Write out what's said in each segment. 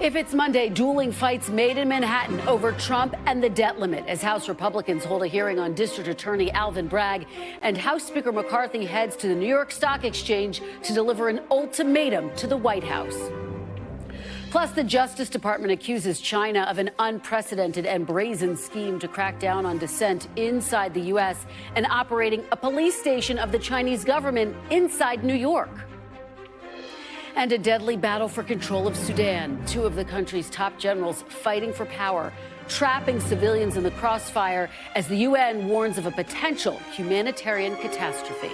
If it's Monday, dueling fights made in Manhattan over Trump and the debt limit as House Republicans hold a hearing on District Attorney Alvin Bragg, and House Speaker McCarthy heads to the New York Stock Exchange to deliver an ultimatum to the White House. Plus, the Justice Department accuses China of an unprecedented and brazen scheme to crack down on dissent inside the U.S. and operating a police station of the Chinese government inside New York. And a deadly battle for control of Sudan. Two of the country's top generals fighting for power, trapping civilians in the crossfire as the UN warns of a potential humanitarian catastrophe.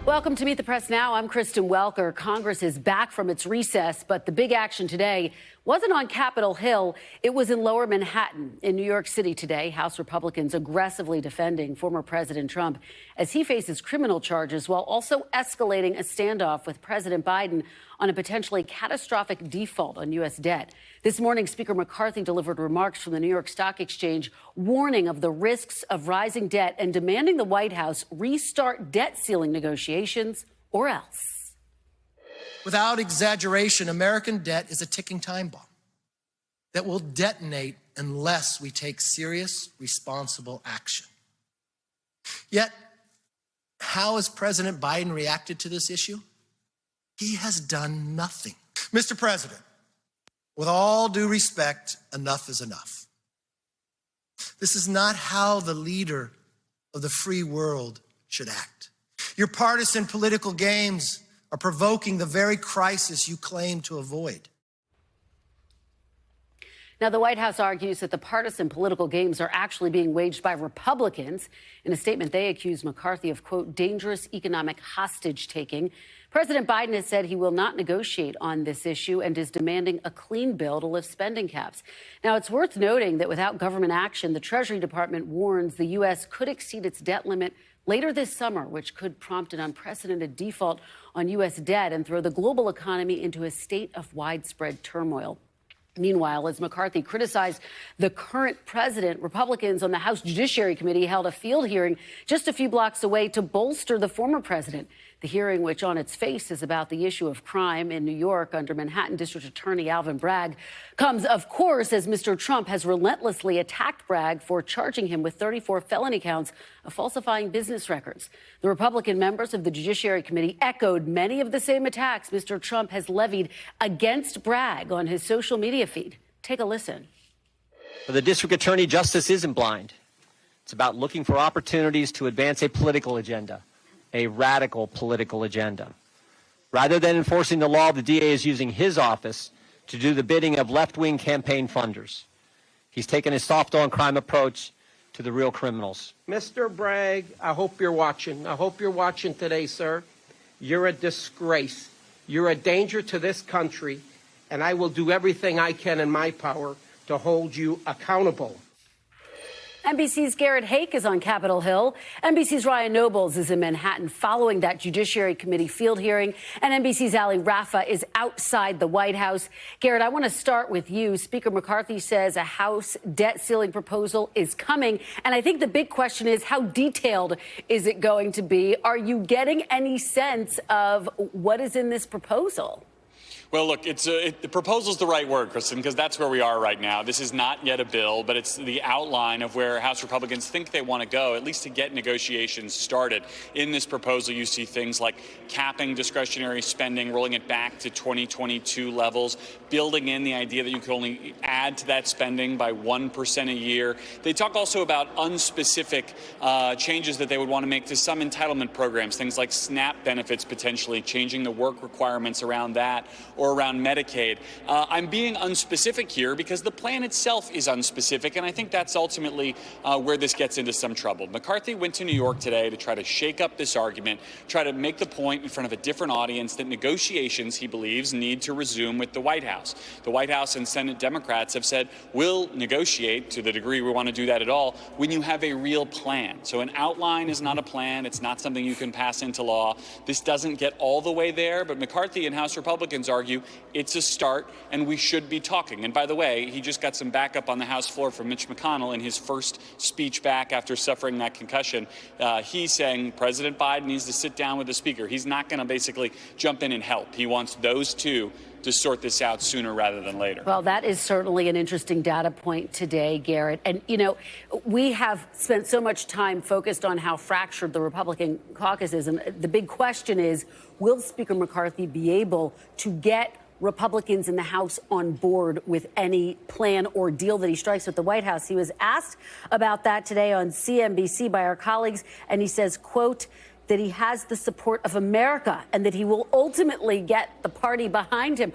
Welcome to Meet the Press Now. I'm Kristen Welker. Congress is back from its recess, but the big action today wasn't on Capitol Hill. It was in Lower Manhattan. In New York City today, House Republicans aggressively defending former President Trump as he faces criminal charges while also escalating a standoff with President Biden on a potentially catastrophic default on U.S. debt. This morning, Speaker McCarthy delivered remarks from the New York Stock Exchange warning of the risks of rising debt and demanding the White House restart debt ceiling negotiations or else. Without exaggeration, American debt is a ticking time bomb that will detonate unless we take serious, responsible action. Yet, how has President Biden reacted to this issue? He has done nothing. Mr. President, with all due respect, enough is enough. This is not how the leader of the free world should act. Your partisan political games are provoking the very crisis you claim to avoid. Now, the White House argues that the partisan political games are actually being waged by Republicans. In a statement, they accuse McCarthy of, quote, dangerous economic hostage-taking. President Biden has said he will not negotiate on this issue and is demanding a clean bill to lift spending caps. Now, it's worth noting that without government action, the Treasury Department warns the U.S. could exceed its debt limit later this summer, which could prompt an unprecedented default on U.S. debt and throw the global economy into a state of widespread turmoil. Meanwhile, as McCarthy criticized the current president, Republicans on the House Judiciary Committee held a field hearing just a few blocks away to bolster the former president. The hearing, which on its face is about the issue of crime in New York under Manhattan District Attorney Alvin Bragg, comes, of course, as Mr. Trump has relentlessly attacked Bragg for charging him with 34 felony counts of falsifying business records. The Republican members of the Judiciary Committee echoed many of the same attacks Mr. Trump has levied against Bragg on his social media feed. Take a listen. The district attorney justice isn't blind. It's about looking for opportunities to advance a political agenda, a radical political agenda. Rather than enforcing the law, the DA is using his office to do the bidding of left-wing campaign funders. He's taken a soft-on-crime approach to the real criminals. Mr. Bragg, I hope you're watching. I hope you're watching today, sir. You're a disgrace. You're a danger to this country, and I will do everything I can in my power to hold you accountable. NBC's Garrett Hake is on Capitol Hill. NBC's Ryan Nobles is in Manhattan following that Judiciary Committee field hearing. And NBC's Ali Rafa is outside the White House. Garrett, I want to start with you. Speaker McCarthy says a House debt ceiling proposal is coming. And I think the big question is, how detailed is it going to be? Are you getting any sense of what is in this proposal? Well, look, the proposal's the right word, Kristen, because that's where we are right now. This is not yet a bill, but it's the outline of where House Republicans think they want to go, at least to get negotiations started. In this proposal, you see things like capping discretionary spending, rolling it back to 2022 levels, building in the idea that you could only add to that spending by 1% a year. They talk also about unspecific changes that they would want to make to some entitlement programs, things like SNAP benefits potentially, changing the work requirements around that, or around Medicaid. I'm being unspecific here because the plan itself is unspecific, and I think that's ultimately where this gets into some trouble. McCarthy went to New York today to try to shake up this argument, try to make the point in front of a different audience that negotiations, he believes, need to resume with the White House. The White House and Senate Democrats have said, we'll negotiate to the degree we want to do that at all when you have a real plan. So an outline is not a plan. It's not something you can pass into law. This doesn't get all the way there, but McCarthy and House Republicans argue argue it's a start and we should be talking. And by the way, he just got some backup on the House floor from Mitch McConnell in his first speech back after suffering that concussion. He's saying President Biden needs to sit down with the speaker. He's not going to basically jump in and help. He wants those two to sort this out sooner rather than later. Well, that is certainly an interesting data point today, Garrett. And, you know, we have spent so much time focused on how fractured the Republican caucus is. And the big question is, will Speaker McCarthy be able to get Republicans in the House on board with any plan or deal that he strikes with the White House? He was asked about that today on CNBC by our colleagues, and he says, quote, that he has the support of America and that he will ultimately get the party behind him.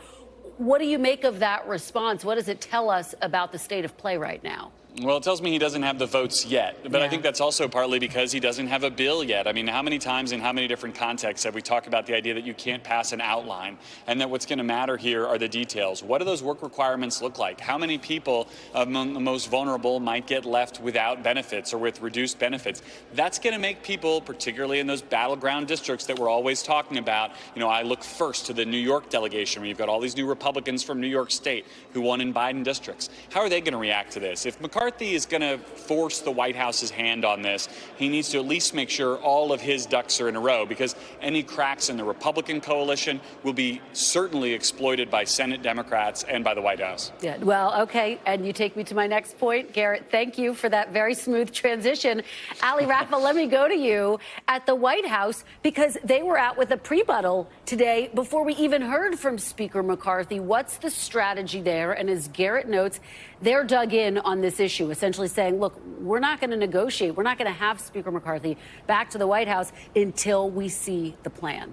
What do you make of that response? What does it tell us about the state of play right now? Well, it tells me he doesn't have the votes yet, but I think that's also partly because he doesn't have a bill yet. I mean, how many times in how many different contexts have we talked about the idea that you can't pass an outline and that what's going to matter here are the details? What do those work requirements look like? How many people among the most vulnerable might get left without benefits or with reduced benefits? That's going to make people, particularly in those battleground districts that we're always talking about, you know, I look first to the New York delegation where you've got all these new Republicans from New York State who won in Biden districts. How are they going to react to this? If McCarthy is going to force the White House's hand on this, he needs to at least make sure all of his ducks are in a row, because any cracks in the Republican coalition will be certainly exploited by Senate Democrats and by the White House. Yeah, well, okay, and you take me to my next point. Garrett, thank you for that very smooth transition. Ali Rafa, let me go to you at the White House, because they were out with a pre-buttal today before we even heard from Speaker McCarthy. What's the strategy there? And as Garrett notes, they're dug in on this issue, essentially saying, look, we're not going to negotiate. We're not going to have Speaker McCarthy back to the White House until we see the plan.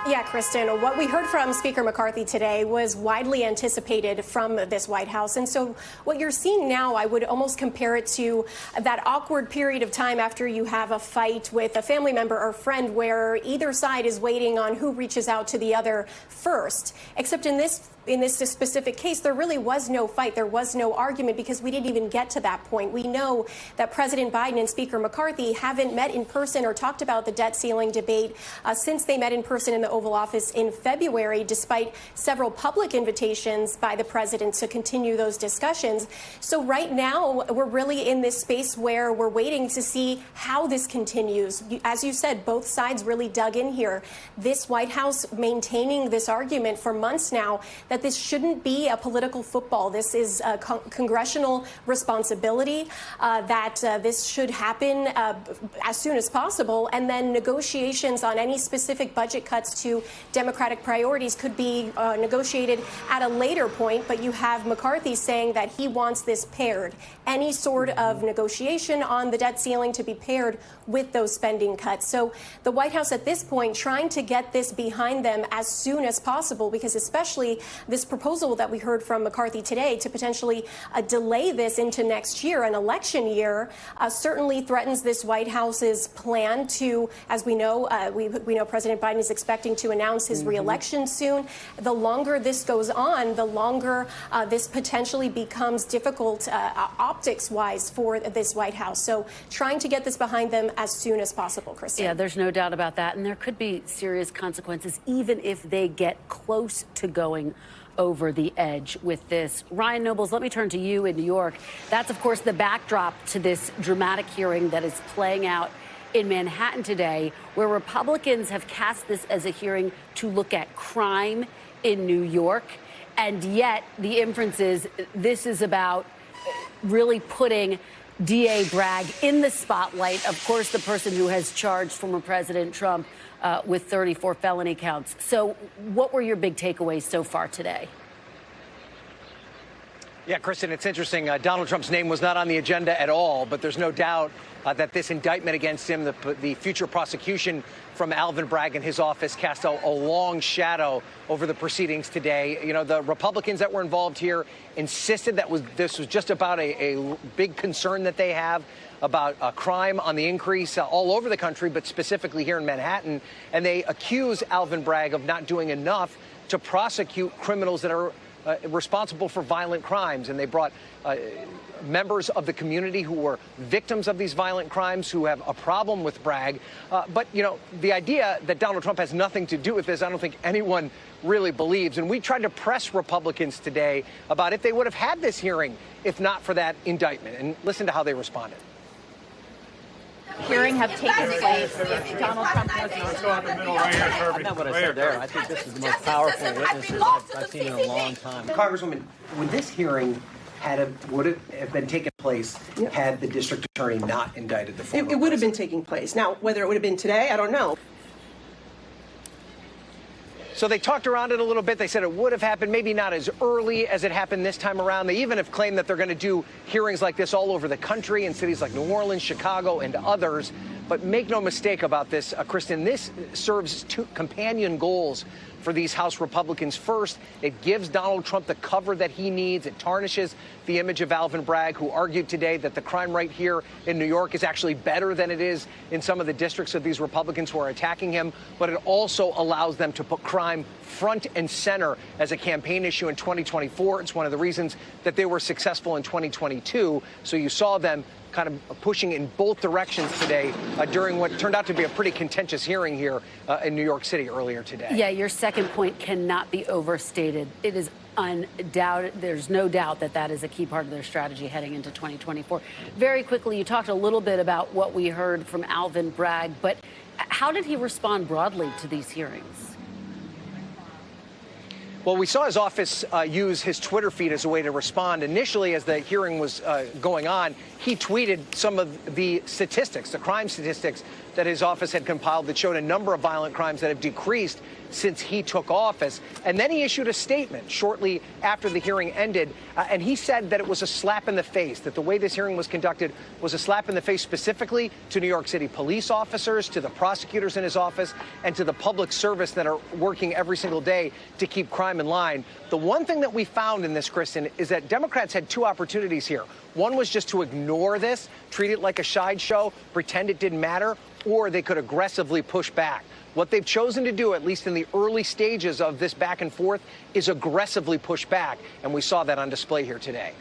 Yeah, Kristen, what we heard from Speaker McCarthy today was widely anticipated from this White House. And so what you're seeing now, I would almost compare it to that awkward period of time after you have a fight with a family member or friend where either side is waiting on who reaches out to the other first. Except in this specific case, there really was no fight. There was no argument because we didn't even get to that point. We know that President Biden and Speaker McCarthy haven't met in person or talked about the debt ceiling debate since they met in person in the Oval Office in February, despite several public invitations by the president to continue those discussions. So right now, we're really in this space where we're waiting to see how this continues. As you said, both sides really dug in here. This White House maintaining this argument for months now that this shouldn't be a political football. This is a congressional responsibility, that this should happen as soon as possible. And then negotiations on any specific budget cuts to Democratic priorities could be negotiated at a later point. But you have McCarthy saying that he wants this paired. Any sort of negotiation on the debt ceiling to be paired with those spending cuts. So the White House at this point trying to get this behind them as soon as possible, because especially this proposal that we heard from McCarthy today to potentially delay this into next year, an election year, certainly threatens this White House's plan to, as we know, we know President Biden is expecting to announce his reelection soon. The longer this goes on, the longer this potentially becomes difficult optics-wise for this White House. So trying to get this behind them as soon as possible, Kristen. Yeah, there's no doubt about that. And there could be serious consequences even if they get close to going over the edge with this. Ryan Nobles, let me turn to you in New York. That's, of course, the backdrop to this dramatic hearing that is playing out in Manhattan today, where Republicans have cast this as a hearing to look at crime in New York. And yet the inference is this is about really putting DA Bragg in the spotlight. Of course, the person who has charged former President Trump with 34 felony counts. So what were your big takeaways so far today? Yeah, Kristen, it's interesting. Donald Trump's name was not on the agenda at all, but there's no doubt that this indictment against him, the future prosecution from Alvin Bragg and his office, cast a long shadow over the proceedings today. You know, the Republicans that were involved here insisted that this was just about a big concern that they have about crime on the increase all over the country, but specifically here in Manhattan. And they accuse Alvin Bragg of not doing enough to prosecute criminals that are responsible for violent crimes, and they brought members of the community who were victims of these violent crimes who have a problem with Bragg. But, you know, the idea that Donald Trump has nothing to do with this, I don't think anyone really believes. And we tried to press Republicans today about if they would have had this hearing if not for that indictment. And listen to how they responded. Hearing have taken place if Donald Trump was That's not what I said there. I think this is the most powerful witnesses I've seen in a long time. Congresswoman, would this hearing would it have been taken place had the district attorney not indicted the former It would have been taking place. Now, whether it would have been today, I don't know. So they talked around it a little bit. They said it would have happened, maybe not as early as it happened this time around. They even have claimed that they're going to do hearings like this all over the country in cities like New Orleans, Chicago, and others. But make no mistake about this, Kristen, this serves two companion goals for these House Republicans. First, it gives Donald Trump the cover that he needs. It tarnishes the image of Alvin Bragg, who argued today that the crime rate here in New York is actually better than it is in some of the districts of these Republicans who are attacking him. But it also allows them to put crime front and center as a campaign issue in 2024. It's one of the reasons that they were successful in 2022. So you saw them kind of pushing in both directions today during what turned out to be a pretty contentious hearing here in New York City earlier today. Yeah, your second point cannot be overstated. It is undoubted. There's no doubt that that is a key part of their strategy heading into 2024. Very quickly, you talked a little bit about what we heard from Alvin Bragg, but how did he respond broadly to these hearings? Well, we saw his office use his Twitter feed as a way to respond. Initially, as the hearing was going on, he tweeted some of the statistics, the crime statistics that his office had compiled that showed a number of violent crimes that have decreased since he took office. And then he issued a statement shortly after the hearing ended, and he said that it was a slap in the face, that the way this hearing was conducted was a slap in the face specifically to New York City police officers, to the prosecutors in his office, and to the public service that are working every single day to keep crime in line. The one thing that we found in this, Kristen, is that Democrats had two opportunities here. One was just to ignore this, treat it like a sideshow, pretend it didn't matter, or they could aggressively push back. What they've chosen to do, at least in the early stages of this back and forth, is aggressively push back. And we saw that on display here today.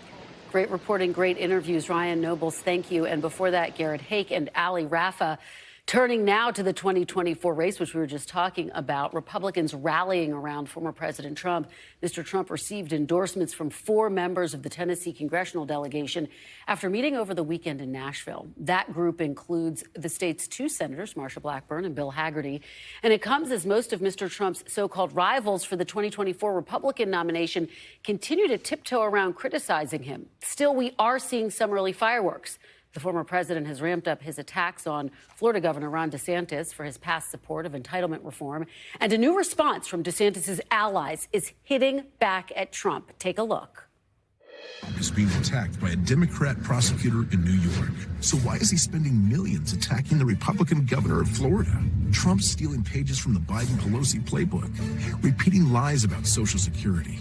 Great reporting, great interviews. Ryan Nobles, thank you. And before that, Garrett Hake and Ali Rafa. Turning now to the 2024 race, which we were just talking about, Republicans rallying around former President Trump. Mr. Trump received endorsements from 4 members of the Tennessee congressional delegation after meeting over the weekend in Nashville. That group includes the state's 2 senators, Marsha Blackburn and Bill Hagerty. And it comes as most of Mr. Trump's so-called rivals for the 2024 Republican nomination continue to tiptoe around criticizing him. Still, we are seeing some early fireworks. The former president has ramped up his attacks on Florida Governor Ron DeSantis for his past support of entitlement reform. And a new response from DeSantis' allies is hitting back at Trump. Take a look. Is being attacked by a Democrat prosecutor in New York. So why is he spending millions attacking the Republican governor of Florida? Trump's stealing pages from the Biden-Pelosi playbook, repeating lies about Social Security.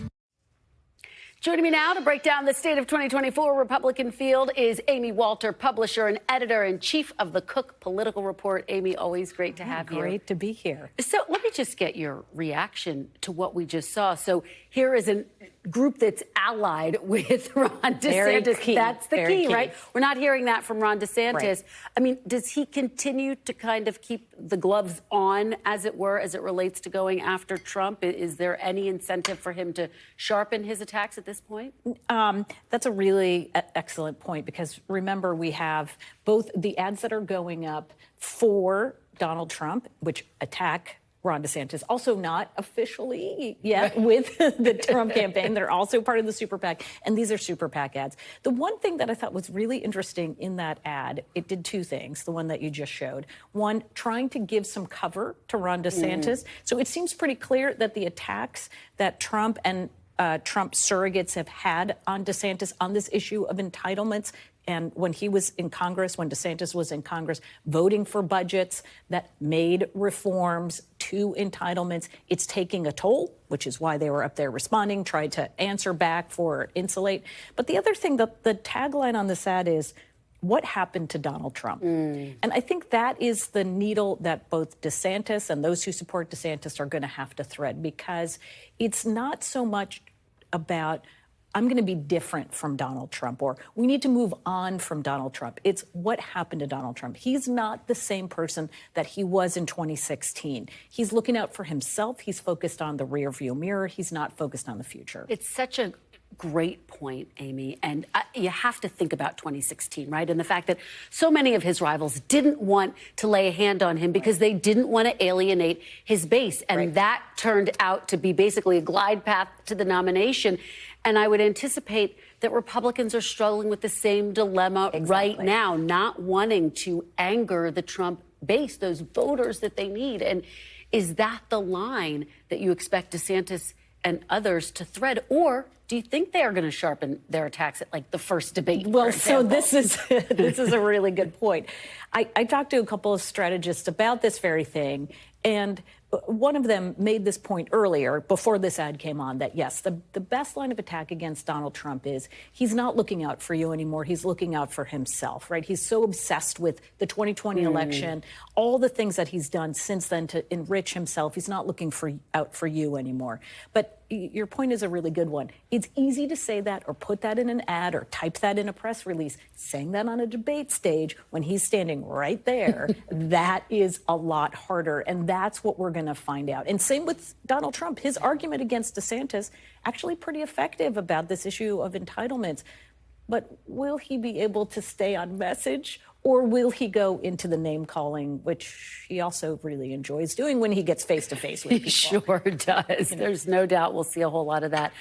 Joining me now to break down the state of 2024 Republican field is Amy Walter, publisher and editor-in-chief of the Cook Political Report. Amy, always great to have you. Great to be here. So let me just get your reaction to what we just saw. So here is a group that's allied with Ron DeSantis. Key. That's the key, right? We're not hearing that from Ron DeSantis. Right. I mean, does he continue to kind of keep the gloves on, as it were, as it relates to going after Trump? Is there any incentive for him to sharpen his attacks at this point? That's a really excellent point, because remember, we have both the ads that are going up for Donald Trump, which attack Ron DeSantis, also not officially yet with the Trump campaign. They're also part of the super PAC, and these are super PAC ads. The one thing that I thought was really interesting in that ad, it did 2 things, the one that you just showed. One, trying to give some cover to Ron DeSantis. So it seems pretty clear that the attacks that Trump and Trump surrogates have had on DeSantis on this issue of entitlements, and when he was in Congress, when DeSantis was in Congress, voting for budgets that made reforms to entitlements, it's taking a toll, which is why they were up there responding, tried to answer back for insulate. But the other thing, the tagline on this ad is, what happened to Donald Trump? And I think that is the needle that both DeSantis and those who support DeSantis are going to have to thread, because it's not so much about I'm going to be different from Donald Trump, or we need to move on from Donald Trump. It's what happened to Donald Trump. He's not the same person that he was in 2016. He's looking out for himself. He's focused on the rearview mirror. He's not focused on the future. It's such a great point, Amy. And you have to think about 2016, right? And the fact that so many of his rivals didn't want to lay a hand on him because they didn't want to alienate his base. And that turned out to be basically a glide path to the nomination. And I would anticipate that Republicans are struggling with the same dilemma right now, not wanting to anger the Trump base, those voters that they need. And is that the line that you expect DeSantis and others to thread? Or do you think they are going to sharpen their attacks at like the first debate? Well, so this is a really good point. I talked to a couple of strategists about this very thing, and one of them made this point earlier before this ad came on, that yes, the best line of attack against Donald Trump is he's not looking out for you anymore. He's looking out for himself, right? He's so obsessed with the 2020 election, all the things that he's done since then to enrich himself. He's not looking out for you anymore. But your point is a really good one. It's easy to say that or put that in an ad or type that in a press release. Saying that on a debate stage when he's standing right there, that is a lot harder. And that's what we're going to find out. And same with Donald Trump. His argument against DeSantis, actually pretty effective about this issue of entitlements. But will he be able to stay on message, or will he go into the name calling, which he also really enjoys doing when he gets face to face with people? He sure does. There's no doubt we'll see a whole lot of that.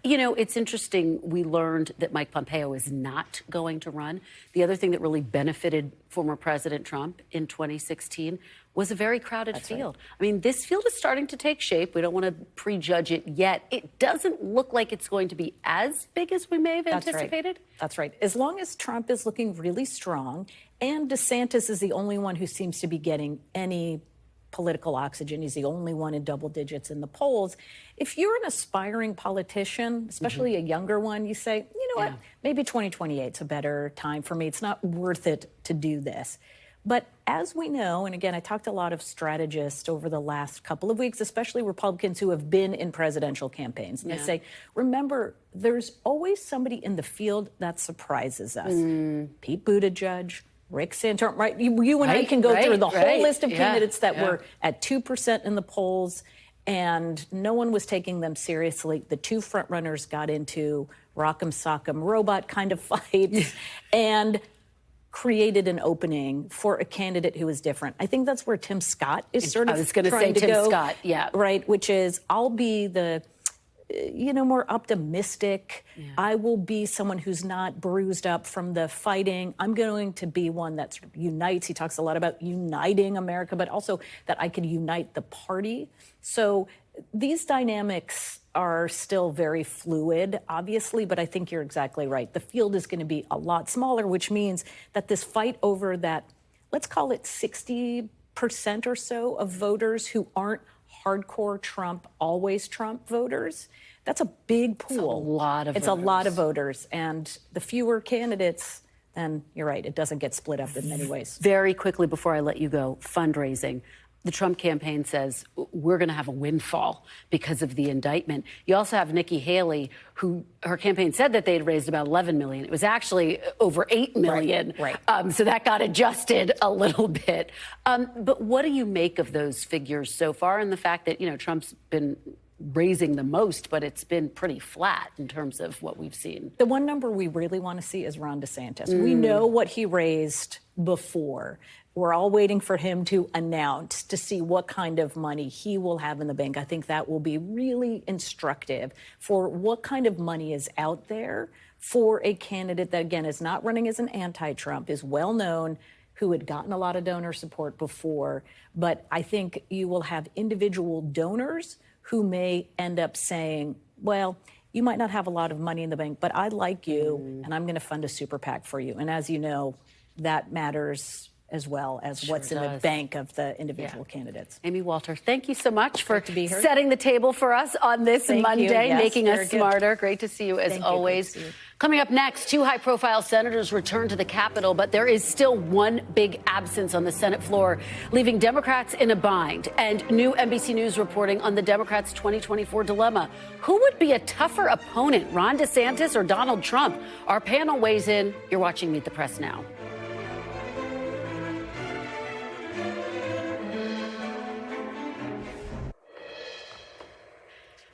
You know, it's interesting. We learned that Mike Pompeo is not going to run. The other thing that really benefited former President Trump in 2016 was a very crowded field. I mean, this field is starting to take shape. We don't want to prejudge it yet. It doesn't look like it's going to be as big as we may have anticipated. That's right. As long as Trump is looking really strong and DeSantis is the only one who seems to be getting any political oxygen, he's the only one in double digits in the polls. If you're an aspiring politician, especially a younger one, you say, you know what, maybe 2028 is a better time for me. It's not worth it to do this. But as we know, and again, I talked to a lot of strategists over the last couple of weeks, especially Republicans who have been in presidential campaigns. And they say, remember, there's always somebody in the field that surprises us. Pete Buttigieg, Rick Santorum, right? You and I can go through the whole list of candidates that were at 2% in the polls, and no one was taking them seriously. The two frontrunners got into rock'em sock'em robot kind of fights, and created an opening for a candidate who is different. I think that's where Tim Scott is sort of trying to go. Scott, right, which is I'll be the more optimistic. I will be someone who's not bruised up from the fighting. I'm going to be one that sort of unites. He talks a lot about uniting America, but also that I could unite the party. So these dynamics are still very fluid, obviously, but I think you're exactly right. The field is going to be a lot smaller, which means that this fight over that, let's call it 60% or so of voters who aren't hardcore Trump, always Trump voters, that's a big pool. It's a lot of voters. And the fewer candidates, then you're right, it doesn't get split up in many ways. Very quickly before I let you go, fundraising. The Trump campaign says we're going to have a windfall because of the indictment. You also have Nikki Haley, who her campaign said that they had raised about $11 million. It was actually over $8 million. Right. So that got adjusted a little bit. But what do you make of those figures so far, and the fact that, Trump's been raising the most, but it's been pretty flat in terms of what we've seen? The one number we really want to see is Ron DeSantis. We know what he raised before. We're all waiting for him to announce to see what kind of money he will have in the bank. I think that will be really instructive for what kind of money is out there for a candidate that, again, is not running as an anti-Trump, is well known, who had gotten a lot of donor support before. But I think you will have individual donors who may end up saying, well, you might not have a lot of money in the bank, but I like you, and I'm going to fund a super PAC for you. And as you know, that matters as well as what's in the bank of the individual candidates. Amy Walter, thank you so much for setting the table for us on this Monday, making us smarter. Great to see you as always. Coming up next, two high-profile senators return to the Capitol, but there is still one big absence on the Senate floor, leaving Democrats in a bind. And new NBC News reporting on the Democrats' 2024 dilemma. Who would be a tougher opponent, Ron DeSantis or Donald Trump? Our panel weighs in. You're watching Meet the Press now.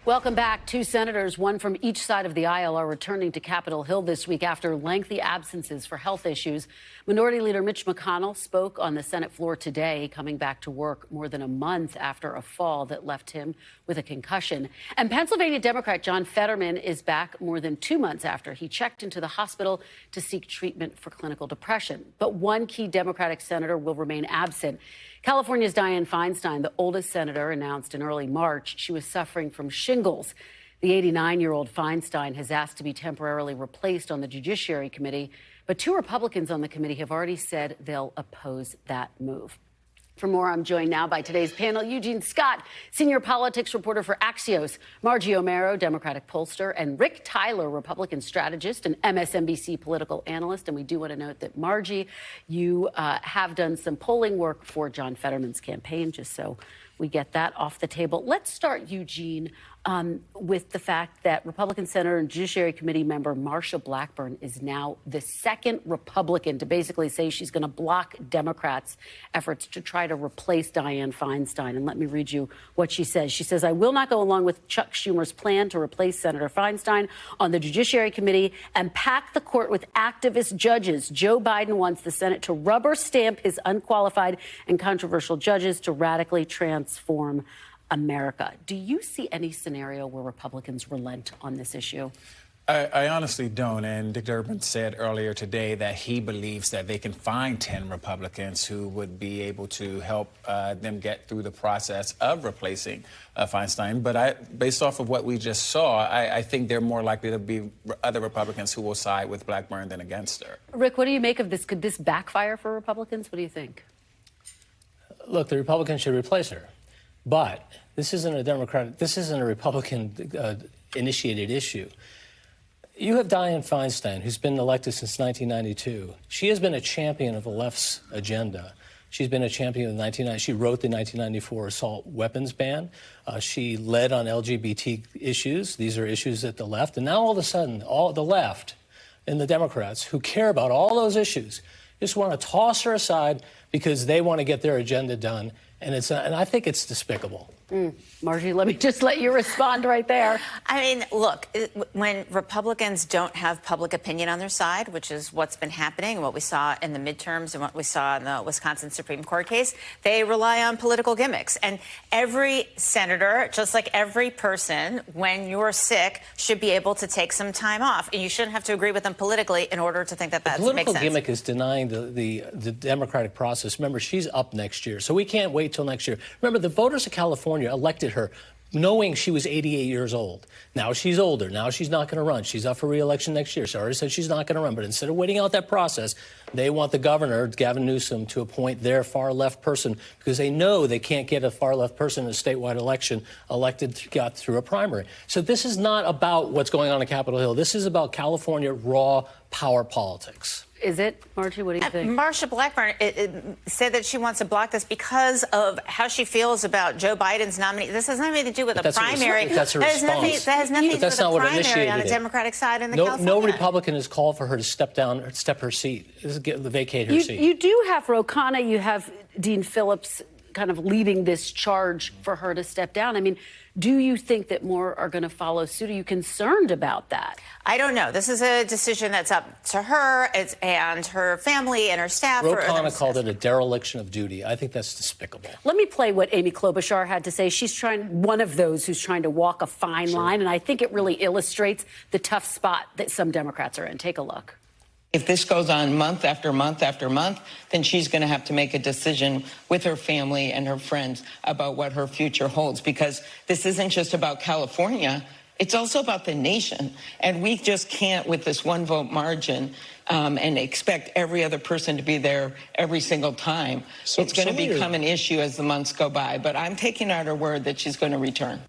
Welcome back. Two senators, one from each side of the aisle, are returning to Capitol Hill this week after lengthy absences for health issues. Minority Leader Mitch McConnell spoke on the Senate floor today, coming back to work more than a month after a fall that left him with a concussion. And Pennsylvania Democrat John Fetterman is back more than 2 months after he checked into the hospital to seek treatment for clinical depression. But one key Democratic senator will remain absent. California's Dianne Feinstein, the oldest senator, announced in early March she was suffering from shingles. The 89-year-old Feinstein has asked to be temporarily replaced on the Judiciary Committee, but two Republicans on the committee have already said they'll oppose that move. For more, I'm joined now by today's panel, Eugene Scott, senior politics reporter for Axios, Margie Omero, Democratic pollster, and Rick Tyler, Republican strategist and MSNBC political analyst. And we do want to note that, Margie, you have done some polling work for John Fetterman's campaign, just so we get that off the table. Let's start, Eugene, with the fact that Republican Senator and Judiciary Committee member Marsha Blackburn is now the second Republican to basically say she's going to block Democrats' efforts to try to replace Dianne Feinstein. And let me read you what she says. She says, "I will not go along with Chuck Schumer's plan to replace Senator Feinstein on the Judiciary Committee and pack the court with activist judges. Joe Biden wants the Senate to rubber stamp his unqualified and controversial judges to radically transform America." Do you see any scenario where Republicans relent on this issue? I honestly don't. And Dick Durbin said earlier today that he believes that they can find 10 Republicans who would be able to help them get through the process of replacing Feinstein. But based off of what we just saw, I think they're more likely to be other Republicans who will side with Blackburn than against her. Rick, what do you make of this? Could this backfire for Republicans? What do you think? Look, the Republicans should replace her. But this isn't a Republican initiated issue. You have Dianne Feinstein, who's been elected since 1992. She has been a champion of the left's agenda. She's been a champion of the 1990s. She wrote the 1994 assault weapons ban. She led on LGBT issues. These are issues at the left. And now all of a sudden, all the left and the Democrats who care about all those issues just want to toss her aside because they want to get their agenda done. And I think it's despicable. Margie, let me just let you respond right there. I mean, look, when Republicans don't have public opinion on their side, which is what's been happening and what we saw in the midterms and what we saw in the Wisconsin Supreme Court case, they rely on political gimmicks. And every senator, just like every person, when you're sick, should be able to take some time off. And you shouldn't have to agree with them politically in order to think that that makes sense. Political gimmick is denying the democratic process. Remember, she's up next year, so we can't wait till next year. Remember, the voters of California elected her knowing she was 88 years old. Now she's older. Now she's not going to run. She's up for re-election next year. She already said she's not going to run. But instead of waiting out that process, they want the governor, Gavin Newsom, to appoint their far-left person because they know they can't get a far-left person in a statewide election got through a primary. So this is not about what's going on Capitol Hill. This is about California raw power politics. Is it, Margie? What do you think? Marsha Blackburn said that she wants to block this because of how she feels about Joe Biden's nominee. This has nothing to do with a primary. That's a response. That has nothing to do with a primary on the Democratic side in the California. No Republican has called for her to step her seat, vacate her seat. You do have Ro Khanna, you have Dean Phillips kind of leading this charge for her to step down. I mean, do you think that more are going to follow suit? Are you concerned about that? I don't know. This is a decision that's up to her and her family and her staff. Ro Khanna called it a dereliction of duty. I think that's despicable. Let me play what Amy Klobuchar had to say. She's one of those who's trying to walk a fine line, and I think it really illustrates the tough spot that some Democrats are in. Take a look. If this goes on month after month after month, then she's going to have to make a decision with her family and her friends about what her future holds, because this isn't just about California. It's also about the nation. And we just can't, with this one vote margin, and expect every other person to be there every single time. It's going to become an issue as the months go by. But I'm taking her at her word that she's going to return.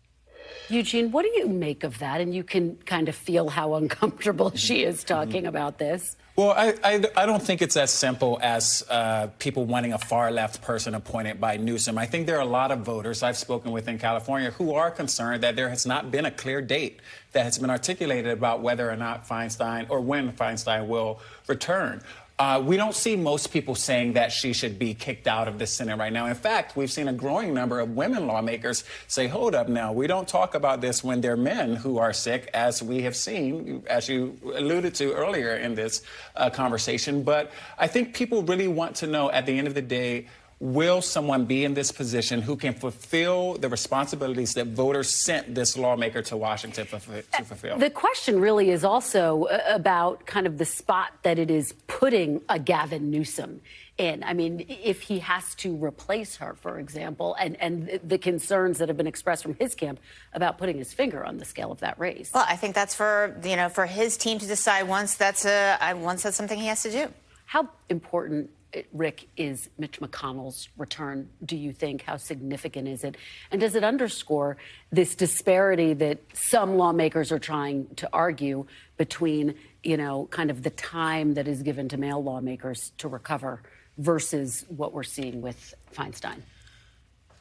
Eugene, what do you make of that? And you can kind of feel how uncomfortable she is talking about this. Well, I don't think it's as simple as people wanting a far-left person appointed by Newsom. I think there are a lot of voters I've spoken with in California who are concerned that there has not been a clear date that has been articulated about whether or not Feinstein or when Feinstein will return. We don't see most people saying that she should be kicked out of the Senate right now. In fact, we've seen a growing number of women lawmakers say, hold up now, we don't talk about this when they're men who are sick, as we have seen, as you alluded to earlier in this conversation. But I think people really want to know at the end of the day, will someone be in this position who can fulfill the responsibilities that voters sent this lawmaker to Washington to fulfill? The question really is also about kind of the spot that it is putting a Gavin Newsom in. I mean, if he has to replace her, for example, and the concerns that have been expressed from his camp about putting his finger on the scale of that race. Well, I think that's for his team to decide once that's something he has to do. How important, Rick, is Mitch McConnell's return, do you think? How significant is it? And does it underscore this disparity that some lawmakers are trying to argue between, kind of the time that is given to male lawmakers to recover versus what we're seeing with Feinstein?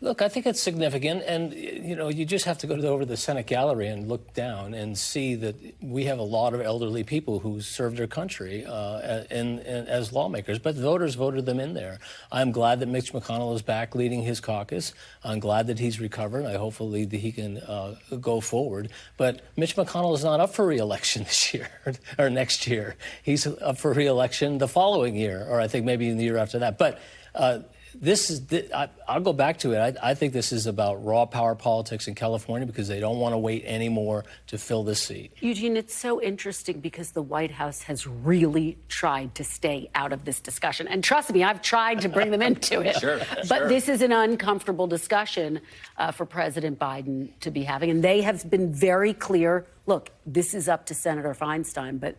Look, I think it's significant, and you just have to go over the Senate gallery and look down and see that we have a lot of elderly people who served their country as lawmakers, but voters voted them in there. I'm glad that Mitch McConnell is back leading his caucus. I'm glad that he's recovered. I hopefully that he can go forward. But Mitch McConnell is not up for re-election this year or next year. He's up for re-election the following year, or I think maybe in the year after that. But I'll go back to it. I think this is about raw power politics in California because they don't want to wait anymore to fill this seat. Eugene, it's so interesting because the White House has really tried to stay out of this discussion. And trust me, I've tried to bring them into it. But this is an uncomfortable discussion for President Biden to be having. And they have been very clear. Look, this is up to Senator Feinstein, but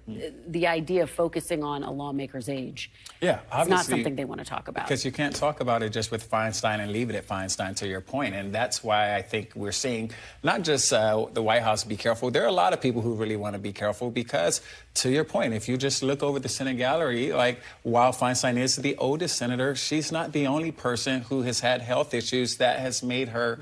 the idea of focusing on a lawmaker's age is not something they want to talk about. Because you can't talk about it just with Feinstein and leave it at Feinstein, to your point. And that's why I think we're seeing not just the White House be careful. There are a lot of people who really want to be careful because, to your point, if you just look over the Senate gallery, like while Feinstein is the oldest senator, she's not the only person who has had health issues that has made her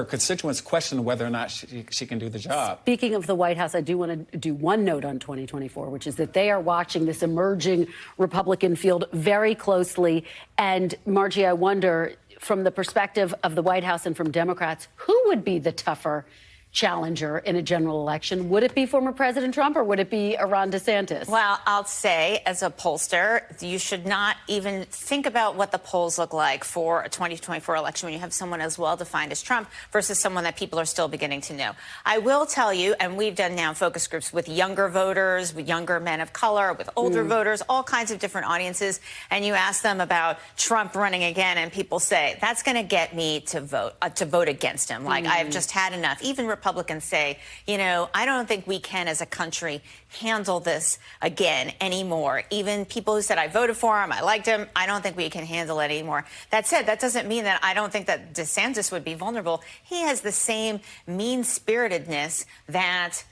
constituents question whether or not she can do the job. Speaking of the White House, I do want to do one note on 2024, which is that they are watching this emerging Republican field very closely. And Margie, I wonder, from the perspective of the White House and from Democrats, who would be the tougher challenger in a general election? Would it be former President Trump or would it be Ron DeSantis? Well, I'll say, as a pollster, you should not even think about what the polls look like for a 2024 election when you have someone as well-defined as Trump versus someone that people are still beginning to know. I will tell you, and we've done now focus groups with younger voters, with younger men of color, with older voters, all kinds of different audiences, and you ask them about Trump running again, and people say, that's going to get me to vote against him. Like, I've just had enough. Even Republicans say, I don't think we can as a country handle this again anymore. Even people who said, I voted for him, I liked him, I don't think we can handle it anymore. That said, that doesn't mean that I don't think that DeSantis would be vulnerable. He has the same mean-spiritedness that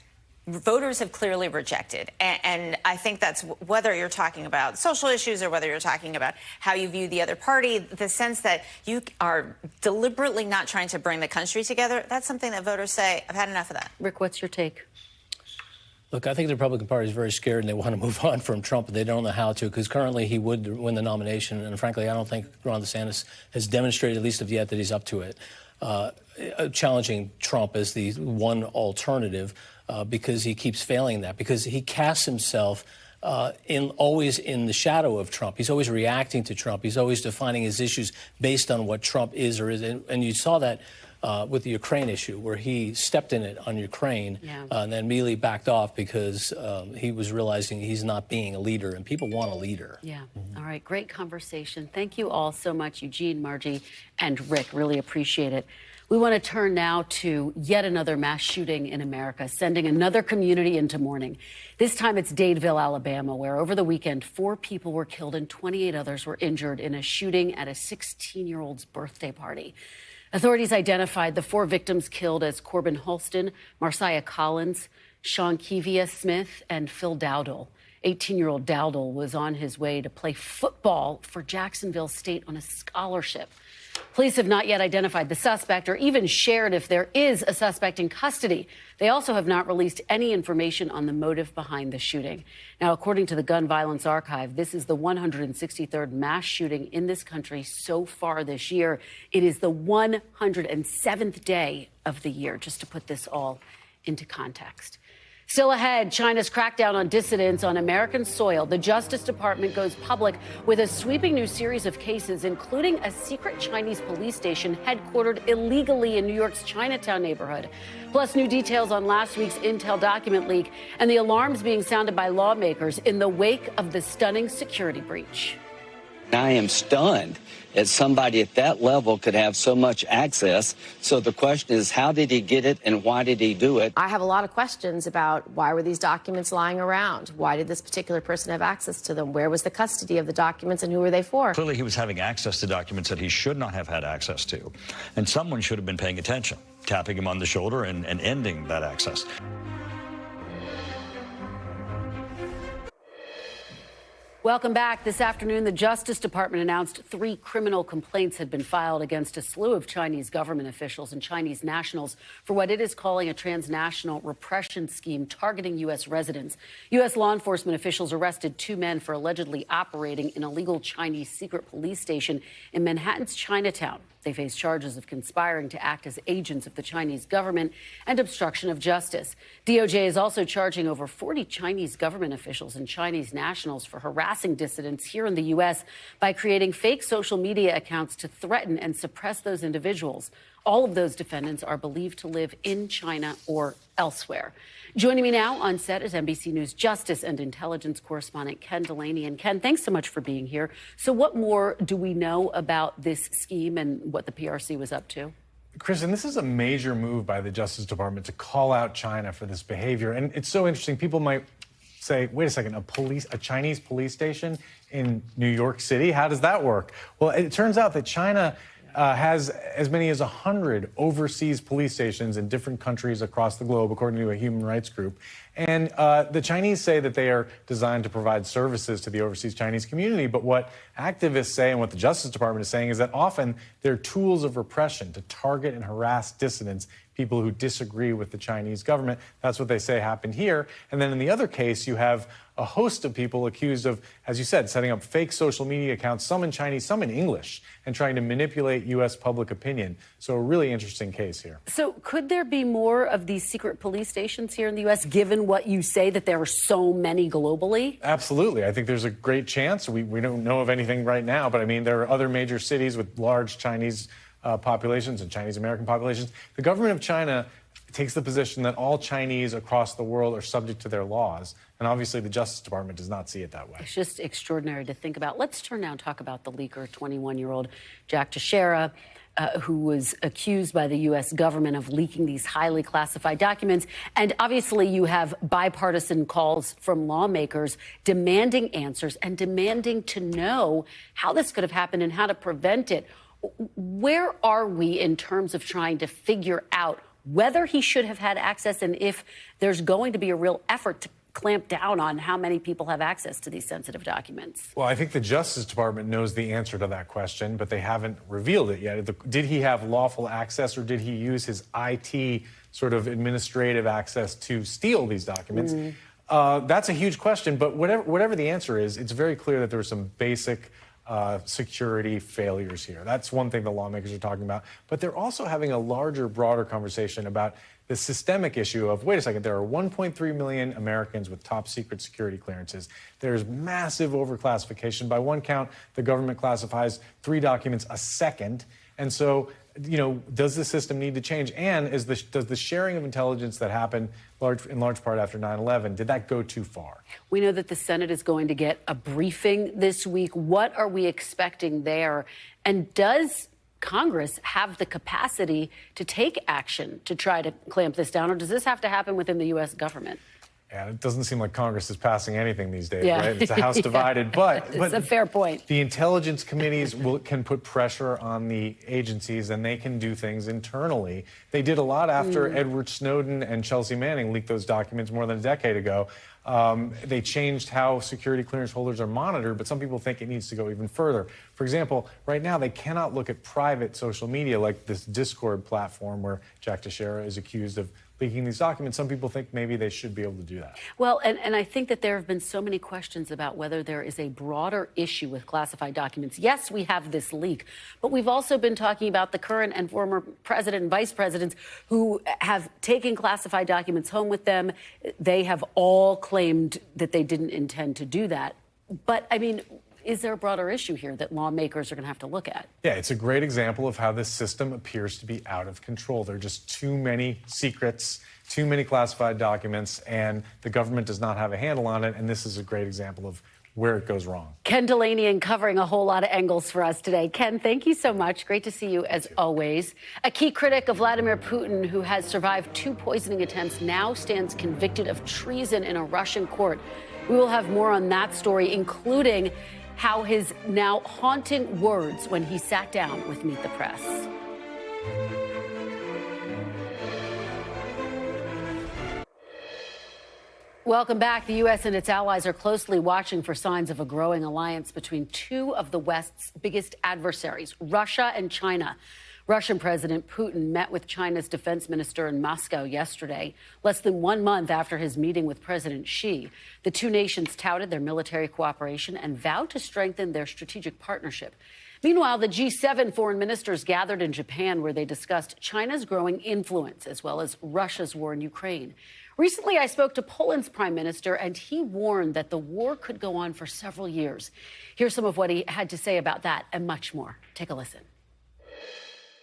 voters have clearly rejected. And I think that's whether you're talking about social issues or whether you're talking about how you view the other party, the sense that you are deliberately not trying to bring the country together, that's something that voters say, I've had enough of that. Rick, what's your take? Look, I think the Republican Party is very scared and they want to move on from Trump, but they don't know how to because currently he would win the nomination. And frankly, I don't think Ron DeSantis has demonstrated, at least of yet, that he's up to it. Challenging Trump as the one alternative because he keeps failing that, because he casts himself always in the shadow of Trump. He's always reacting to Trump. He's always defining his issues based on what Trump is or isn't. And you saw that with the Ukraine issue, where he stepped in it on Ukraine and then immediately backed off because he was realizing he's not being a leader, and people want a leader. Yeah. All right. Great conversation. Thank you all so much, Eugene, Margie, and Rick. Really appreciate it. We want to turn now to yet another mass shooting in America, sending another community into mourning. This time it's Dadeville, Alabama, where over the weekend, 4 people were killed and 28 others were injured in a shooting at a 16-year-old's birthday party. Authorities identified the 4 victims killed as Corbin Holston, Marcia Collins, Sean Kevia Smith, and Phil Dowdle. 18-year-old Dowdle was on his way to play football for Jacksonville State on a scholarship. Police have not yet identified the suspect or even shared if there is a suspect in custody. They also have not released any information on the motive behind the shooting. Now, according to the Gun Violence Archive, this is the 163rd mass shooting in this country so far this year. It is the 107th day of the year, just to put this all into context. Still ahead, China's crackdown on dissidents on American soil. The Justice Department goes public with a sweeping new series of cases, including a secret Chinese police station headquartered illegally in New York's Chinatown neighborhood. Plus, new details on last week's intel document leak and the alarms being sounded by lawmakers in the wake of the stunning security breach. I am stunned that somebody at that level could have so much access. So the question is, how did he get it and why did he do it? I have a lot of questions about why were these documents lying around? Why did this particular person have access to them? Where was the custody of the documents and who were they for? Clearly, he was having access to documents that he should not have had access to. And someone should have been paying attention, tapping him on the shoulder and ending that access. Welcome back. This afternoon, the Justice Department announced 3 criminal complaints had been filed against a slew of Chinese government officials and Chinese nationals for what it is calling a transnational repression scheme targeting U.S. residents. U.S. law enforcement officials arrested 2 men for allegedly operating an illegal Chinese secret police station in Manhattan's Chinatown. They face charges of conspiring to act as agents of the Chinese government and obstruction of justice. DOJ is also charging over 40 Chinese government officials and Chinese nationals for harassing dissidents here in the U.S. by creating fake social media accounts to threaten and suppress those individuals. All of those defendants are believed to live in China or elsewhere. Joining me now on set is NBC News Justice and Intelligence correspondent Ken Delaney. And Ken, thanks so much for being here. So what more do we know about this scheme and what the PRC was up to? Kristen, this is a major move by the Justice Department to call out China for this behavior. And it's so interesting. People might say, wait a second, a Chinese police station in New York City? How does that work? Well, it turns out that China has as many as 100 overseas police stations in different countries across the globe, according to a human rights group. And the Chinese say that they are designed to provide services to the overseas Chinese community. But what activists say and what the Justice Department is saying is that often they're tools of repression to target and harass dissidents, people who disagree with the Chinese government. That's what they say happened here. And then in the other case, you have a host of people accused of, as you said, setting up fake social media accounts, some in Chinese, some in English, and trying to manipulate U.S. public opinion. So a really interesting case here. So could there be more of these secret police stations here in the U.S., given what you say, that there are so many globally? Absolutely. I think there's a great chance. We don't know of anything right now, but I mean, there are other major cities with large Chinese populations and Chinese American populations. The government of China takes the position that all Chinese across the world are subject to their laws. And obviously, the Justice Department does not see it that way. It's just extraordinary to think about. Let's turn now and talk about the leaker, 21-year-old Jack Teixeira, who was accused by the U.S. government of leaking these highly classified documents. And obviously, you have bipartisan calls from lawmakers demanding answers and demanding to know how this could have happened and how to prevent it. Where are we in terms of trying to figure out whether he should have had access and if there's going to be a real effort to clamp down on how many people have access to these sensitive documents? Well, I think the Justice Department knows the answer to that question, but they haven't revealed it yet. Did he have lawful access, or did he use his IT sort of administrative access to steal these documents? That's a huge question, but whatever the answer is, it's very clear that there were some basic security failures here. That's one thing the lawmakers are talking about. But they're also having a larger, broader conversation about the systemic issue of, wait a second, there are 1.3 million Americans with top secret security clearances. There's massive overclassification. By one count, the government classifies 3 documents a second. And so, you know, does the system need to change? And does the sharing of intelligence that happened in large part after 9/11, did that go too far? We know that the Senate is going to get a briefing this week. What are we expecting there? And does Congress have the capacity to take action to try to clamp this down, or does this have to happen within the U.S. government? Yeah, it doesn't seem like Congress is passing anything these days, Yeah. right? It's a House divided, but It's a fair point. The intelligence committees can put pressure on the agencies, and they can do things internally. They did a lot after Edward Snowden and Chelsea Manning leaked those documents more than a decade ago. They changed how security clearance holders are monitored, but some people think it needs to go even further. For example, right now they cannot look at private social media like this Discord platform where Jack Teixeira is accused of leaking these documents. Some people think maybe they should be able to do that. Well, and I think that there have been so many questions about whether there is a broader issue with classified documents. Yes, we have this leak, but we've also been talking about the current and former president and vice presidents who have taken classified documents home with them. They have all claimed that they didn't intend to do that. But, I mean, is there a broader issue here that lawmakers are going to have to look at? Yeah, it's a great example of how this system appears to be out of control. There are just too many secrets, too many classified documents, and the government does not have a handle on it. And this is a great example of where it goes wrong. Ken Delanian covering a whole lot of angles for us today. Ken, thank you so much. Great to see you as always. A key critic of Vladimir Putin, who has survived 2 poisoning attempts, now stands convicted of treason in a Russian court. We will have more on that story, including how his now haunting words when he sat down with Meet the Press. Welcome back. The U.S. and its allies are closely watching for signs of a growing alliance between 2 of the West's biggest adversaries, Russia and China. Russian President Putin met with China's defense minister in Moscow yesterday, less than 1 month after his meeting with President Xi. The 2 nations touted their military cooperation and vowed to strengthen their strategic partnership. Meanwhile, the G7 foreign ministers gathered in Japan, where they discussed China's growing influence as well as Russia's war in Ukraine. Recently, I spoke to Poland's prime minister, and he warned that the war could go on for several years. Here's some of what he had to say about that and much more. Take a listen.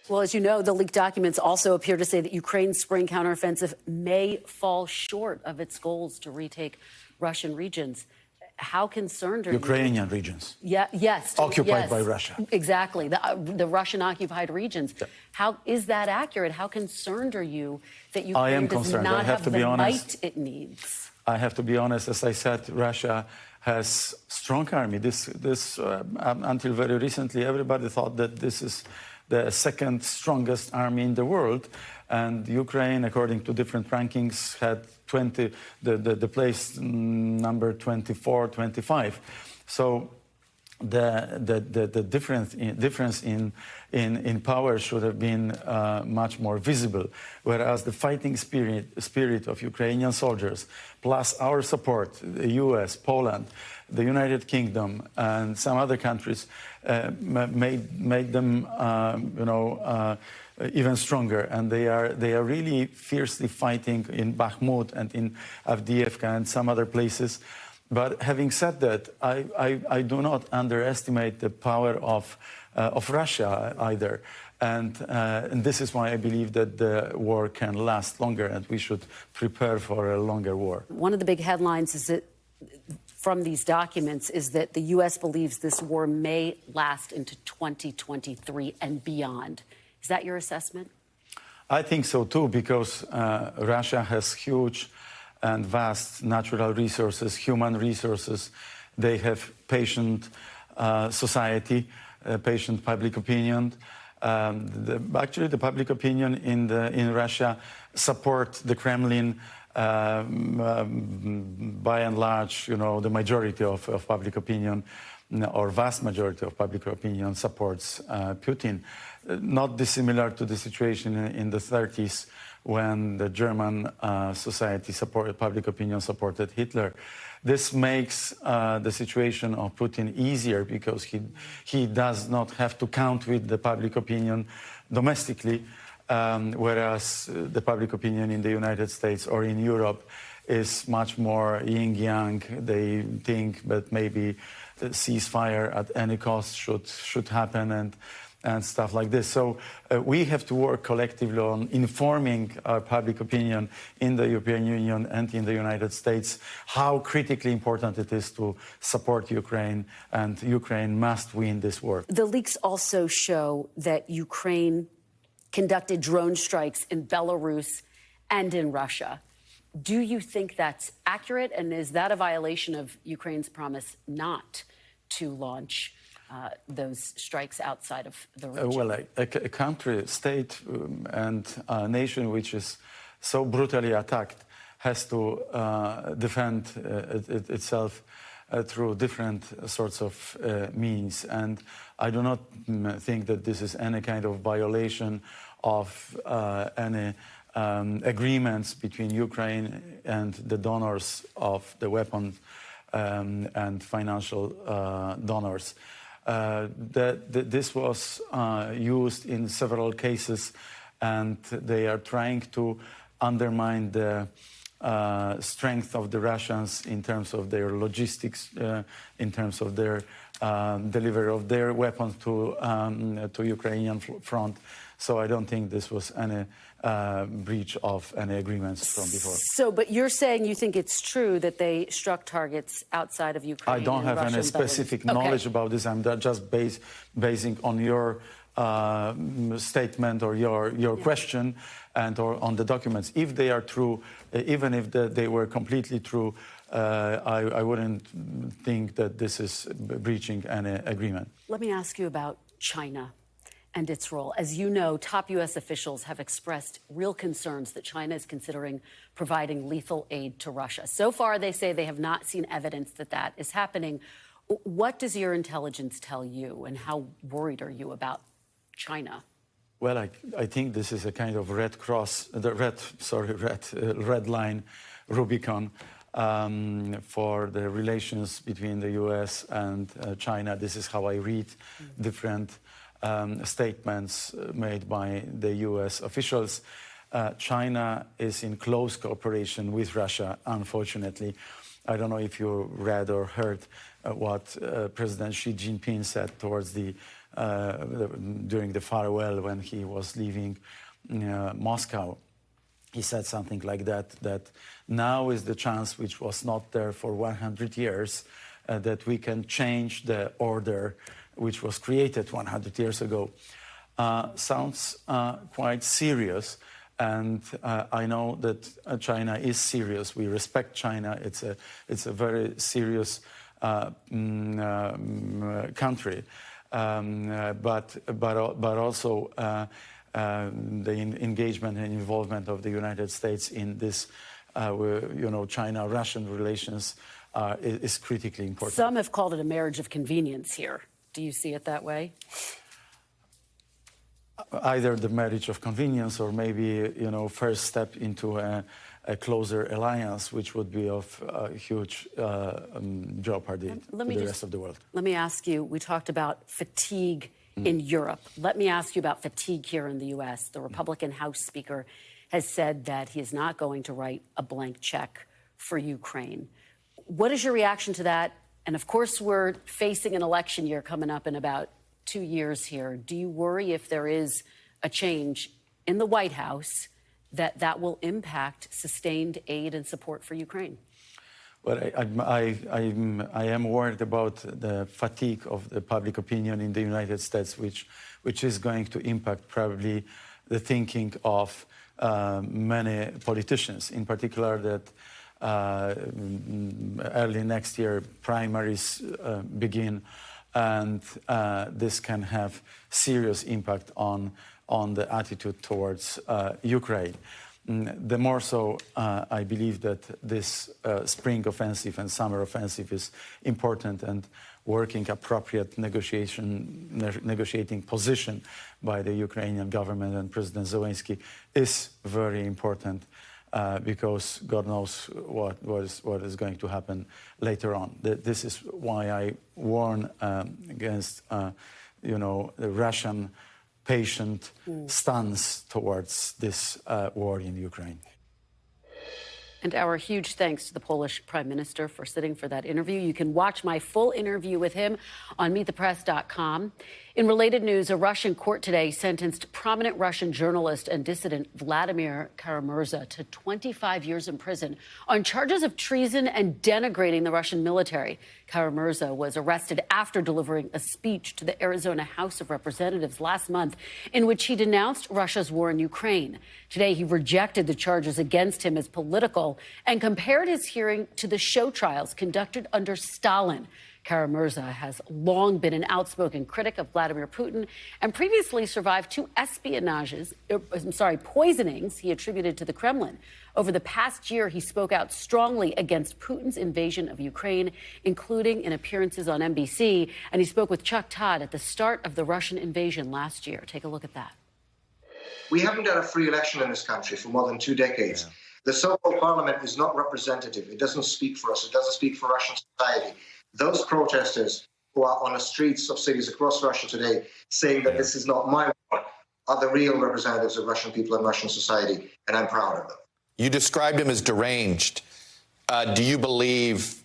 Well, as you know, the leaked documents also appear to say that Ukraine's spring counteroffensive may fall short of its goals to retake Russian regions. How concerned are Ukrainian regions? Yeah, yes. Occupied yes, by Russia. Exactly. The Russian-occupied regions. Yeah. How is that accurate? How concerned are you that Ukraine does not have the might it needs? I have to be honest. As I said, Russia has strong army. Until very recently, everybody thought that this is the second strongest army in the world, and Ukraine, according to different rankings, had the place number 24, 25. So the difference in power should have been much more visible, whereas the fighting spirit of Ukrainian soldiers, plus our support, the U.S., Poland, the United Kingdom, and some other countries, made them, even stronger. And they are really fiercely fighting in Bakhmut and in Avdiivka and some other places. But having said that, I do not underestimate the power of Russia either. And this is why I believe that the war can last longer, and we should prepare for a longer war. One of the big headlines is that from these documents is that the U.S. believes this war may last into 2023 and beyond. Is that your assessment? I think so, too, because Russia has huge and vast natural resources, human resources. They have patient society, patient public opinion. Actually, the public opinion in Russia support the Kremlin by and large. The majority of public opinion, or vast majority of public opinion, supports Putin. Not dissimilar to the situation in the 30s when the German public opinion supported Hitler. This makes the situation of Putin easier because he does not have to count with the public opinion domestically, whereas the public opinion in the United States or in Europe is much more yin-yang. They think that maybe the ceasefire at any cost should happen and stuff like this. So we have to work collectively on informing our public opinion in the European Union and in the United States how critically important it is to support Ukraine, and Ukraine must win this war. The leaks also show that Ukraine conducted drone strikes in Belarus and in Russia. Do you think that's accurate? And is that a violation of Ukraine's promise not to launch those strikes outside of the region? Well, a country, state, and a nation which is so brutally attacked has to defend itself through different sorts of means. And I do not think that this is any kind of violation of any agreements between Ukraine and the donors of the weapons and financial donors. This was used in several cases, and they are trying to undermine the strength of the Russians in terms of their logistics, in terms of their delivery of their weapons to Ukrainian front. So I don't think this was any breach of any agreements from before. So, but you're saying you think it's true that they struck targets outside of Ukraine? I don't have any specific knowledge about this. I'm just basing on your statement or your question and or on the documents. If they are true, even if they were completely true, I wouldn't think that this is breaching any agreement. Let me ask you about China and its role. As you know, top U.S. officials have expressed real concerns that China is considering providing lethal aid to Russia. So far, they say they have not seen evidence that that is happening. What does your intelligence tell you, and how worried are you about China? Well, I think this is a kind of red line, Rubicon, for the relations between the U.S. and China. This is how I read different statements made by the U.S. officials. China is in close cooperation with Russia, unfortunately. I don't know if you read or heard what President Xi Jinping said towards during the farewell when he was leaving Moscow. He said something like that now is the chance, which was not there for 100 years, that we can change the order which was created 100 years ago. Sounds quite serious, and I know that China is serious. We respect China. It's a very serious country, but also the engagement and involvement of the United States in this, China-Russian relations is critically important. Some have called it a marriage of convenience here. Do you see it that way? Either the marriage of convenience or maybe, first step into a closer alliance, which would be of huge jeopardy to the rest of the world. Let me ask you, we talked about fatigue in Europe. Let me ask you about fatigue here in the U.S. The Republican House Speaker has said that he is not going to write a blank check for Ukraine. What is your reaction to that? And of course, we're facing an election year coming up in about 2 years here. Do you worry if there is a change in the White House that will impact sustained aid and support for Ukraine? Well, I am worried about the fatigue of the public opinion in the United States, which is going to impact probably the thinking of many politicians, in particular that early next year primaries begin, and this can have serious impact on the attitude towards Ukraine. The more so, I believe that this spring offensive and summer offensive is important, and working appropriate negotiating position by the Ukrainian government and President Zelensky is very important. Because God knows what is going to happen later on. This is why I warn against, the Russian patient stance towards this war in Ukraine. And our huge thanks to the Polish Prime Minister for sitting for that interview. You can watch my full interview with him on meetthepress.com. In related news, a Russian court today sentenced prominent Russian journalist and dissident Vladimir Kara-Murza to 25 years in prison on charges of treason and denigrating the Russian military. Kara-Murza was arrested after delivering a speech to the Arizona House of Representatives last month in which he denounced Russia's war in Ukraine. Today, he rejected the charges against him as political Digital and compared his hearing to the show trials conducted under Stalin. Kara-Murza has long been an outspoken critic of Vladimir Putin and previously survived two poisonings he attributed to the Kremlin. Over the past year, he spoke out strongly against Putin's invasion of Ukraine, including in appearances on NBC, and he spoke with Chuck Todd at the start of the Russian invasion last year. Take a look at that. We haven't had a free election in this country for more than 2 decades. The so-called parliament is not representative. It doesn't speak for us. It doesn't speak for Russian society. Those protesters who are on the streets of cities across Russia today saying that this is not my war are the real representatives of Russian people and Russian society, and I'm proud of them. You described him as deranged. Do you believe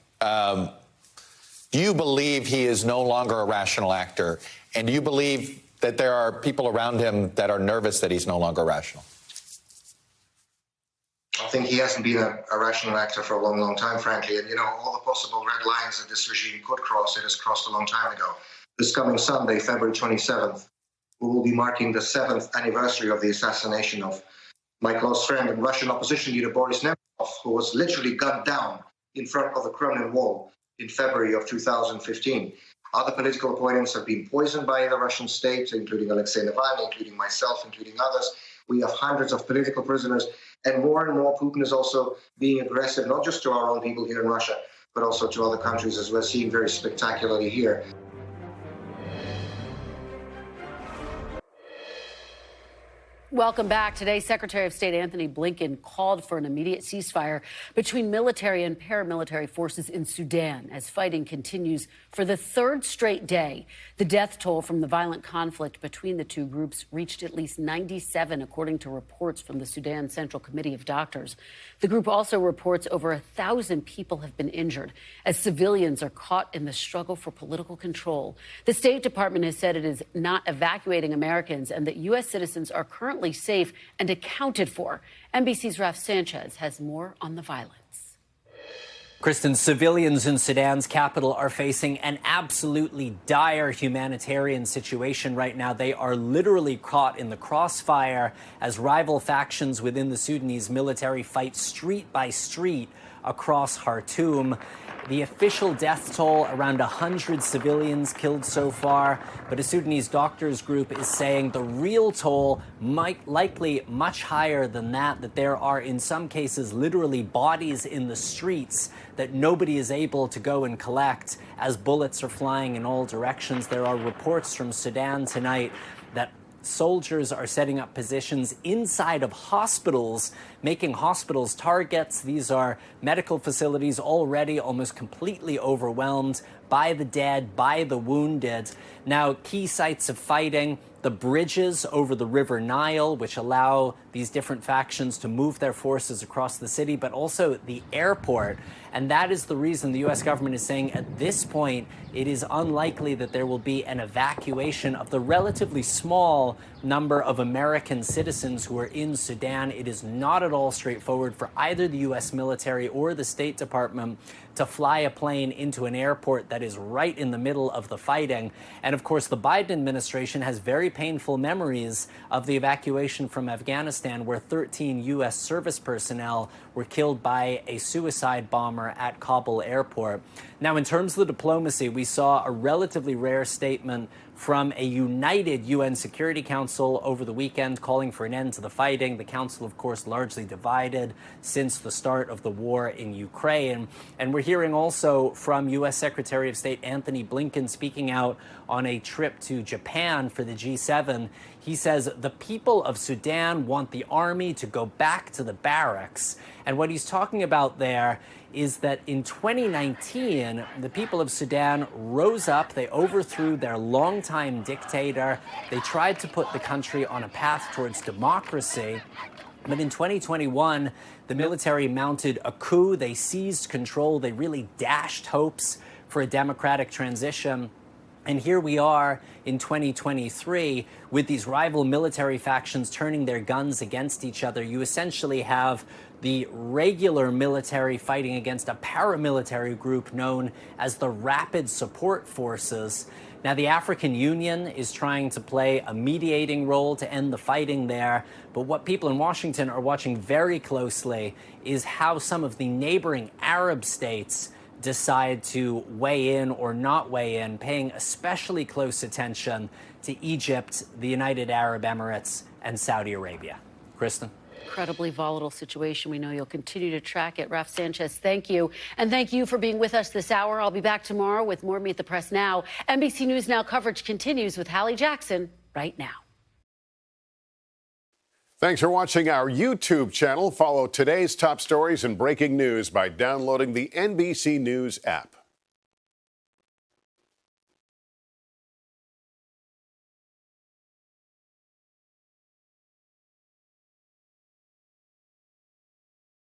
he is no longer a rational actor? And do you believe that there are people around him that are nervous that he's no longer rational? I think he hasn't been a rational actor for a long, long time, frankly. And, all the possible red lines that this regime could cross, it has crossed a long time ago. This coming Sunday, February 27th, we will be marking the 7th anniversary of the assassination of my close friend and Russian opposition leader Boris Nemtsov, who was literally gunned down in front of the Kremlin wall in February of 2015. Other political opponents have been poisoned by the Russian state, including Alexei Navalny, including myself, including others. We have hundreds of political prisoners. And more, Putin is also being aggressive, not just to our own people here in Russia, but also to other countries, as we're seeing very spectacularly here. Welcome back. Today, Secretary of State Anthony Blinken called for an immediate ceasefire between military and paramilitary forces in Sudan as fighting continues for the third straight day. The death toll from the violent conflict between the two groups reached at least 97, according to reports from the Sudan Central Committee of Doctors. The group also reports over 1,000 people have been injured as civilians are caught in the struggle for political control. The State Department has said it is not evacuating Americans and that U.S. citizens are currently safe and accounted for. NBC's Raf Sanchez has more on the violence. Kristen, civilians in Sudan's capital are facing an absolutely dire humanitarian situation right now. They are literally caught in the crossfire as rival factions within the Sudanese military fight street by street across Khartoum. The official death toll, around 100 civilians killed so far, but a Sudanese doctors group is saying the real toll might likely much higher than that, that there are in some cases literally bodies in the streets that nobody is able to go and collect as bullets are flying in all directions. There are reports from Sudan tonight that soldiers are setting up positions inside of hospitals, making hospitals targets. These are medical facilities already almost completely overwhelmed by the dead, by the wounded. Now, key sites of fighting, the bridges over the River Nile, which allow these different factions to move their forces across the city, but also the airport. And that is the reason the U.S. government is saying at this point it is unlikely that there will be an evacuation of the relatively small number of American citizens who are in Sudan. It is not at all straightforward for either the U.S. military or the State Department to fly a plane into an airport that is right in the middle of the fighting. And of course, the Biden administration has very painful memories of the evacuation from Afghanistan, where 13 U.S. service personnel were killed by a suicide bomber at Kabul airport. Now, in terms of the diplomacy, we saw a relatively rare statement from a united UN Security Council over the weekend calling for an end to the fighting. The council, of course, largely divided since the start of the war in Ukraine. And we're hearing also from U.S. Secretary of State Anthony Blinken speaking out on a trip to Japan for the G7. He says the people of Sudan want the army to go back to the barracks. And what he's talking about there is that in 2019, the people of Sudan rose up. They overthrew their longtime dictator. They tried to put the country on a path towards democracy. But in 2021, the military mounted a coup. They seized control. They really dashed hopes for a democratic transition. And here we are in 2023 with these rival military factions turning their guns against each other. You essentially have the regular military fighting against a paramilitary group known as the Rapid Support Forces. Now, the African Union is trying to play a mediating role to end the fighting there. But what people in Washington are watching very closely is how some of the neighboring Arab states decide to weigh in or not weigh in, paying especially close attention to Egypt, the United Arab Emirates, and Saudi Arabia. Kristen? Incredibly volatile situation. We know you'll continue to track it. Raf Sanchez, thank you. And thank you for being with us this hour. I'll be back tomorrow with more Meet the Press Now. NBC News Now coverage continues with Hallie Jackson right now. Thanks for watching our YouTube channel. Follow today's top stories and breaking news by downloading the NBC News app.